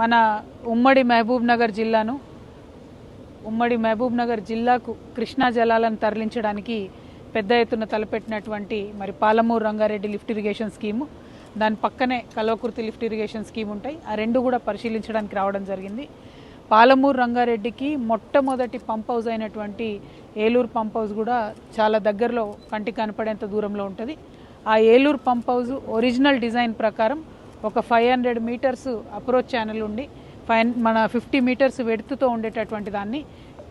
మన ఉమ్మడి మహబూబ్నగర్ జిల్లాకు కృష్ణా జలాలను తరలించడానికి పెద్ద ఎత్తున తలపెట్టినటువంటి మరి Palamuru Rangareddy lift irrigation scheme, దాని పక్కనే కల్వకుర్తి లిఫ్ట్ ఇరిగేషన్ స్కీమ్ ఉంటాయి. ఆ రెండు కూడా పరిశీలించడానికి రావడం జరిగింది. పాలమూరు రంగారెడ్డికి మొట్టమొదటి పంప్ హౌస్ అయినటువంటి ఏలూరు పంప్ హౌస్ కూడా చాలా దగ్గరలో కంటికి కనపడేంత దూరంలో ఉంటుంది. ఆ Eluru pump house original design ప్రకారం ఒక 500 మీటర్స్ అప్రోచ్ ఛానల్ ఉండి మన 50 మీటర్స్ వెడుతుతో ఉండేటటువంటి దాన్ని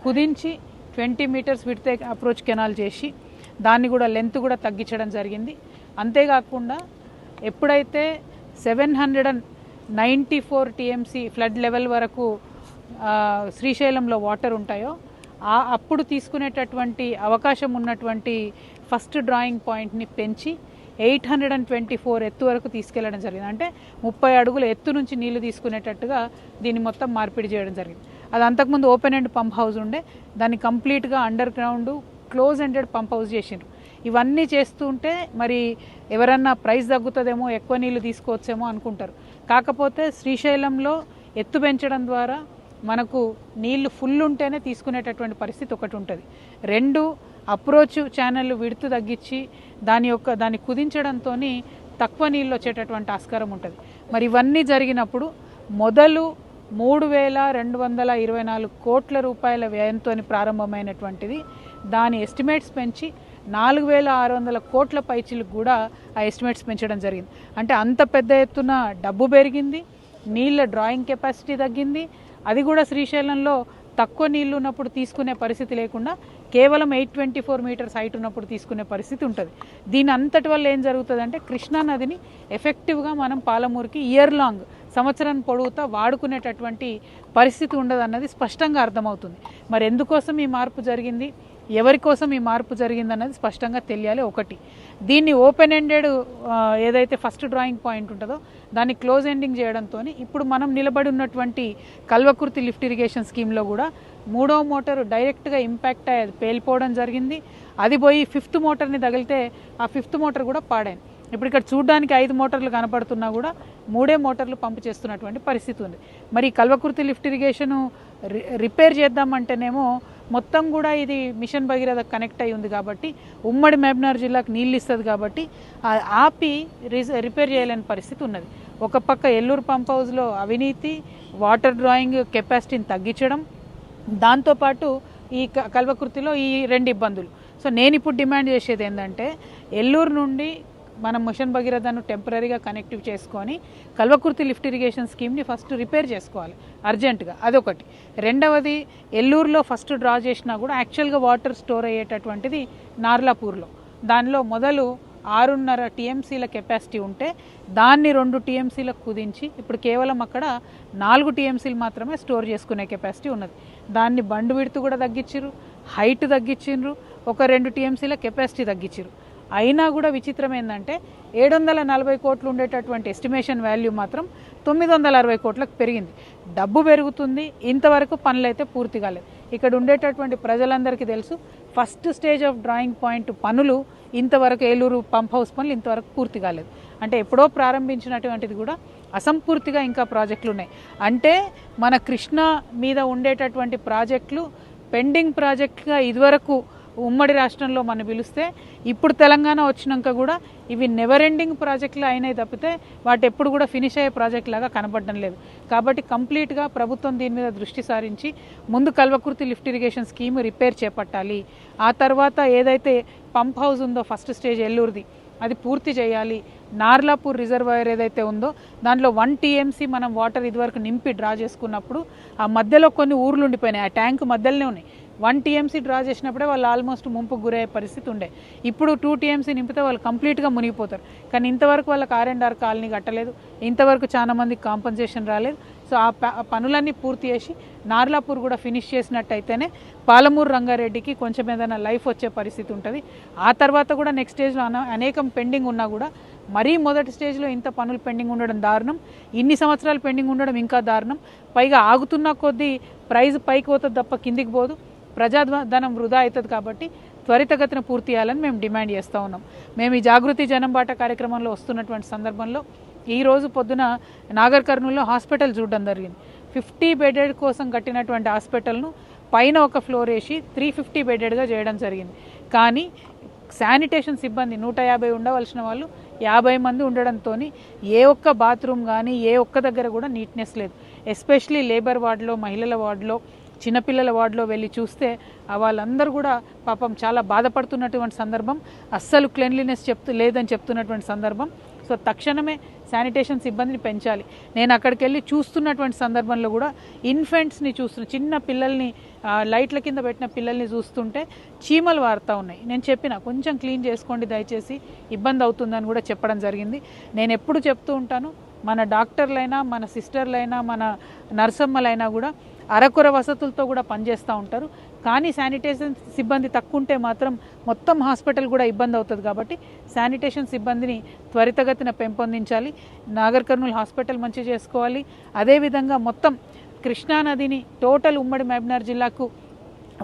కుదించి 20 మీటర్స్ విడితే అప్రోచ్ కెనాల్ చేసి దాన్ని కూడా లెంత్ కూడా తగ్గించడం జరిగింది. అంతేకాకుండా ఎప్పుడైతే 794 టీఎంసీ ఫ్లడ్ లెవెల్ వరకు శ్రీశైలంలో వాటర్ ఉంటాయో అప్పుడు తీసుకునేటటువంటి అవకాశం ఉన్నటువంటి ఫస్ట్ డ్రాయింగ్ పాయింట్ని పెంచి 824 ఎత్తు వరకు తీసుకెళ్లడం జరిగింది. అంటే 30 అడుగుల ఎత్తు నుంచి నీళ్లు తీసుకునేటట్టుగా దీన్ని మొత్తం మార్పిడి చేయడం జరిగింది. అది అంతకుముందు ఓపెన్ ఎండ్ పంప్ హౌస్ ఉండే, దాన్ని కంప్లీట్గా under ground close ended pump house చేసిండ్రు. ఇవన్నీ చేస్తుంటే మరి ఎవరన్నా ప్రైస్ తగ్గుతుందేమో, ఎక్కువ నీళ్లు తీసుకోవచ్చేమో అనుకుంటారు. కాకపోతే శ్రీశైలంలో ఎత్తు పెంచడం ద్వారా మనకు నీళ్లు ఫుల్ ఉంటేనే తీసుకునేటటువంటి పరిస్థితి ఒకటి ఉంటుంది. రెండు, అప్రోచ్ ఛానల్ విడుతు తగ్గించి దాన్ని కుదించడంతో తక్కువ నీళ్ళు వచ్చేటటువంటి ఆస్కారం ఉంటుంది. మరి ఇవన్నీ జరిగినప్పుడు మొదలు 3,224 కోట్ల రూపాయల వ్యయంతో ప్రారంభమైనటువంటిది దాని ఎస్టిమేట్స్ పెంచి 4,600 కోట్ల పైచిలకు కూడా ఆ ఎస్టిమేట్స్ పెంచడం జరిగింది. అంటే అంత పెద్ద ఎత్తున డబ్బు పెరిగింది, నీళ్ళ డ్రాయింగ్ కెపాసిటీ తగ్గింది. అది కూడా శ్రీశైలంలో తక్కువ నీళ్లు ఉన్నప్పుడు తీసుకునే పరిస్థితి లేకుండా కేవలం 824 మీటర్స్ హైట్ ఉన్నప్పుడు తీసుకునే పరిస్థితి ఉంటుంది. దీని అంతటి వల్ల ఏం జరుగుతుందంటే కృష్ణా నదిని ఎఫెక్టివ్గా మనం పాలమూరుకి ఇయర్ లాంగ్ సంవత్సరం పొడవుతా వాడుకునేటటువంటి పరిస్థితి ఉండదు అన్నది స్పష్టంగా అర్థమవుతుంది. మరి ఎందుకోసం ఈ మార్పు జరిగింది, ఎవరి కోసం ఈ మార్పు జరిగింది అన్నది స్పష్టంగా తెలియాలి. ఒకటి, దీన్ని ఓపెన్ ఎండెడ్ ఏదైతే ఫస్ట్ డ్రాయింగ్ పాయింట్ ఉంటుందో దాన్ని క్లోజ్ ఎండింగ్ చేయడంతో ఇప్పుడు మనం నిలబడి ఉన్నటువంటి కల్వకుర్తి లిఫ్ట్ ఇరిగేషన్ స్కీమ్లో కూడా 3వ మోటారు డైరెక్ట్గా ఇంపాక్ట్ అయ్యేది పేలిపోవడం జరిగింది. అది పోయి 5th మోటార్ని తగిలితే ఆ 5th మోటార్ కూడా పాడైంది. ఇప్పుడు ఇక్కడ చూడడానికి 5 మోటార్లు కనపడుతున్నా కూడా 3 మోటార్లు పంపు చేస్తున్నటువంటి పరిస్థితి ఉంది. మరి కల్వకుర్తి లిఫ్ట్ ఇరిగేషను రిపేర్ చేద్దామంటేనేమో మొత్తం కూడా ఇది మిషన్ భగీరథ కనెక్ట్ అయి ఉంది కాబట్టి ఉమ్మడి మహబూబ్నగర్ జిల్లాకు నీళ్ళు ఇస్తుంది కాబట్టి ఆపి రిపేర్ చేయలేని పరిస్థితి ఉన్నది. ఒక పక్క ఏలూరు పంప్ హౌస్లో అవినీతి, వాటర్ డ్రాయింగ్ కెపాసిటీని తగ్గించడం, దాంతోపాటు ఈ కల్వకుర్తిలో ఈ 2 ఇబ్బందులు. సో నేను ఇప్పుడు డిమాండ్ చేసేది ఏంటంటే ఏలూరు నుండి మనం మిషన్ భగీరథను టెంపరీగా కనెక్టివ్ చేసుకొని కల్వకుర్తి లిఫ్ట్ ఇరిగేషన్ స్కీమ్ని ఫస్ట్ రిపేర్ చేసుకోవాలి అర్జెంటుగా, అదొకటి. రెండవది, ఏలూరులో ఫస్ట్ డ్రా చేసినా కూడా యాక్చువల్గా వాటర్ స్టోర్ అయ్యేటటువంటిది నార్లాపూర్లో. దానిలో మొదలు 6.5 టీఎంసీల కెపాసిటీ ఉంటే దాన్ని 2 టీఎంసీలకు కుదించి ఇప్పుడు కేవలం అక్కడ 4 టీఎంసీలు మాత్రమే స్టోర్ చేసుకునే కెపాసిటీ ఉన్నది. దాన్ని బండ్ విడ్త్ కూడా తగ్గించారు, హైట్ తగ్గించారు, ఒక 2 టీఎంసీల కెపాసిటీ తగ్గించారు. అయినా కూడా విచిత్రం ఏంటంటే 740 కోట్లు ఉండేటటువంటి ఎస్టిమేషన్ వాల్యూ మాత్రం 960 కోట్లకు పెరిగింది. డబ్బు పెరుగుతుంది, ఇంతవరకు పనులు అయితే పూర్తి కాలేదు. ఇక్కడ ఉండేటటువంటి ప్రజలందరికీ తెలుసు, first stage of drawing point పనులు ఇంతవరకు ఏలూరు పంప్ హౌస్ పనులు ఇంతవరకు పూర్తి కాలేదు. అంటే ఎప్పుడో ప్రారంభించినటువంటిది కూడా అసంపూర్తిగా ఇంకా ప్రాజెక్టులు ఉన్నాయి. అంటే మన కృష్ణా మీద ఉండేటటువంటి ప్రాజెక్టులు పెండింగ్ ప్రాజెక్టుగా ఇదివరకు ఉమ్మడి రాష్ట్రంలో మనం పిలిస్తే ఇప్పుడు తెలంగాణ వచ్చినాక కూడా ఇవి నెవర్ ఎండింగ్ ప్రాజెక్టులు అయినాయి తప్పితే వాటి ఎప్పుడు కూడా ఫినిష్ అయ్యే ప్రాజెక్ట్ లాగా కనపడడం లేదు. కాబట్టి కంప్లీట్గా ప్రభుత్వం దీని మీద దృష్టి సారించి ముందు Kalwakurthy lift irrigation scheme repair చేపట్టాలి. ఆ తర్వాత ఏదైతే పంప్ హౌస్ ఉందో ఫస్ట్ స్టేజ్ ఏలూరుది అది పూర్తి చేయాలి. నార్లాపూర్ రిజర్వాయర్ ఏదైతే ఉందో దాంట్లో 1 టీఎంసీ మనం వాటర్ ఇదివరకు నింపి డ్రా చేసుకున్నప్పుడు ఆ మధ్యలో కొన్ని ఊర్లు ఉండిపోయినాయి, ఆ ట్యాంక్ మధ్యలోనే ఉన్నాయి. 1 టీఎంసీ డ్రా చేసినప్పుడే వాళ్ళు ఆల్మోస్ట్ ముంపుకు గురయ్యే పరిస్థితి ఉండే. ఇప్పుడు 2 టీఎంసీ నింపితే వాళ్ళు కంప్లీట్గా మునిగిపోతారు. కానీ ఇంతవరకు వాళ్ళకి R&R కాలనీ కట్టలేదు, ఇంతవరకు చాలా మందికి కాంపన్సేషన్ రాలేదు. సో ఆ పనులన్నీ పూర్తి చేసి నార్లాపూర్ కూడా ఫినిష్ చేసినట్టయితేనే పాలమూరు రంగారెడ్డికి కొంచెం ఏదైనా లైఫ్ వచ్చే పరిస్థితి ఉంటుంది. ఆ తర్వాత కూడా నెక్స్ట్ స్టేజ్లో అనేకం పెండింగ్ ఉన్నా కూడా మరీ మొదటి స్టేజ్లో ఇంత పనులు పెండింగ్ ఉండడం దారుణం, ఇన్ని సంవత్సరాలు పెండింగ్ ఉండడం ఇంకా దారుణం. పైగా ఆగుతున్న కొద్దీ ప్రైజ్ పైకి పోతుంది తప్ప కిందికి పోదు, ప్రజాధనం వృధా అవుతుంది. కాబట్టి త్వరితగతిన పూర్తి చేయాలని మేము డిమాండ్ చేస్తూ ఉన్నాం. మేము ఈ జాగృతి జనం బాట కార్యక్రమంలో వస్తున్నటువంటి సందర్భంలో ఈరోజు పొద్దున నాగర్ కర్నూలులో హాస్పిటల్ చూడడం జరిగింది. 50 బెడెడ్ కోసం కట్టినటువంటి హాస్పిటల్ను పైన ఒక ఫ్లోర్ వేసి 350 బెడెడ్గా చేయడం జరిగింది. కానీ శానిటేషన్ సిబ్బంది 150 ఉండవలసిన వాళ్ళు 50 మంది ఉండడంతో ఏ ఒక్క బాత్రూమ్ కానీ ఏ ఒక్క దగ్గర కూడా నీట్నెస్ లేదు. ఎస్పెషలీ లేబర్ వార్డులో, మహిళల వార్డులో, చిన్నపిల్లల వార్డులో వెళ్ళి చూస్తే వాళ్ళందరూ కూడా పాపం చాలా బాధపడుతున్నటువంటి సందర్భం, అస్సలు క్లెన్లీనెస్ లేదని చెప్తున్నటువంటి సందర్భం. సో తక్షణమే శానిటేషన్ సిబ్బందిని పెంచాలి. నేను అక్కడికి వెళ్ళి చూస్తున్నటువంటి సందర్భంలో కూడా ఇన్ఫెంట్స్ని చిన్న పిల్లల్ని లైట్ల కింద పెట్టిన పిల్లల్ని చూస్తుంటే చీమలు వారుతూ ఉన్నాయి. నేను చెప్పిన కొంచెం క్లీన్ చేసుకోండి దయచేసి, ఇబ్బంది అవుతుందని కూడా చెప్పడం జరిగింది. నేను ఎప్పుడు చెప్తూ ఉంటాను, మన డాక్టర్లైనా, మన సిస్టర్లైనా, మన నర్సమ్మలైనా కూడా అరకొర వసతులతో కూడా పనిచేస్తూ ఉంటారు. కానీ శానిటేషన్ సిబ్బంది తక్కువ ఉంటే మాత్రం మొత్తం హాస్పిటల్ కూడా ఇబ్బంది అవుతుంది. కాబట్టి శానిటేషన్ సిబ్బందిని త్వరితగతిన పెంపొందించాలి. నాగర్ కర్నూలు హాస్పిటల్ మంచి చేసుకోవాలి. అదేవిధంగా మొత్తం కృష్ణానదిని టోటల్ ఉమ్మడి మహబూబ్నగర్ జిల్లాకు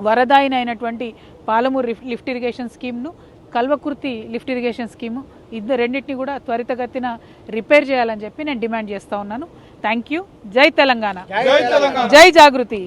వరదాయిని అయినటువంటి పాలమూరు లిఫ్ట్ ఇరిగేషన్ స్కీమ్ను, కల్వకుర్తి లిఫ్ట్ ఇరిగేషన్ స్కీము రెండింటిని కూడా త్వరితగతిన రిపేర్ చేయాలని చెప్పి నేను డిమాండ్ చేస్తూ ఉన్నాను. Thank you. జై తెలంగాణ, జై జాగృతి.